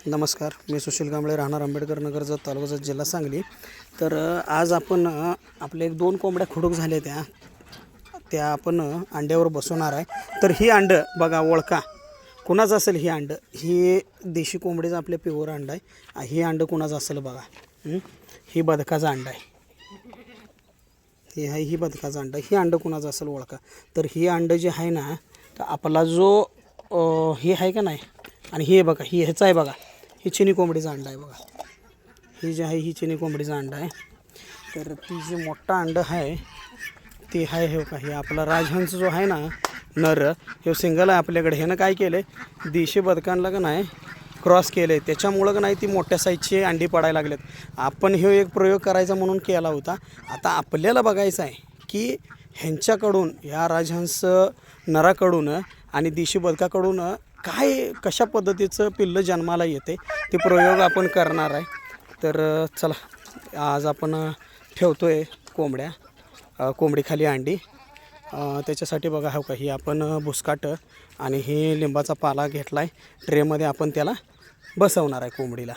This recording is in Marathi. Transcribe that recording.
नमस्कार, मी सुशील कांबळे, राहणार आंबेडकर नगर, जत तालुका जत, जिल्हा सांगली। तर आज आपण आपले 2 कोंबड्या खुडूक झाले त्या आपण अंड्यावर बसवणार आहे। तर ही अंड बघा, ओळखा कुणाचं असेल ही अंड। ही देशी कोंबडीचं आपले प्युअर अंड आहे। ही अंड कुणाचं असेल बघा। ही बदकाचं अंड आहे। ही बदकाचं अंड, ही अंड कुणाचं असेल ओळखा। तर ही अंड जे आहे ना, तर आपला जो ही आहे का नाही, आणि हे बघा, ही ह्याचं आहे बघा, ही चिनी कोंबडीचा अंडा आहे बघा। ही जी आहे ही चिनी कोंबडीचा अंडा आहे। तर ती जी मोठा अंड आहे ते आहे हे का, हे आपला राजहंस जो आहे ना नर, हे सिंगल आहे आपल्याकडे। ह्यानं काय केलं आहे, देशी बदकांना का नाही क्रॉस केलं आहे, त्याच्यामुळं का नाही ती मोठ्या साईजची अंडी पडायला लागलेत। आपण हे एक प्रयोग करायचा म्हणून केला होता। आता आपल्याला बघायचं आहे की ह्यांच्याकडून, ह्या राजहंस नराकडून आणि देशी बदकाकडून काय कशा पद्धतीचं पिल्लं जन्माला येते ते प्रयोग आपण करणार आहे। तर चला, आज आपण ठेवतो आहे कोंबडीखाली अंडी। त्याच्यासाठी बघा हो का, ही आपण बुसकाट आणि हे लिंबाचा पाला घेतला आहे, ट्रेमध्ये आपण त्याला बसवणार आहे कोंबडीला।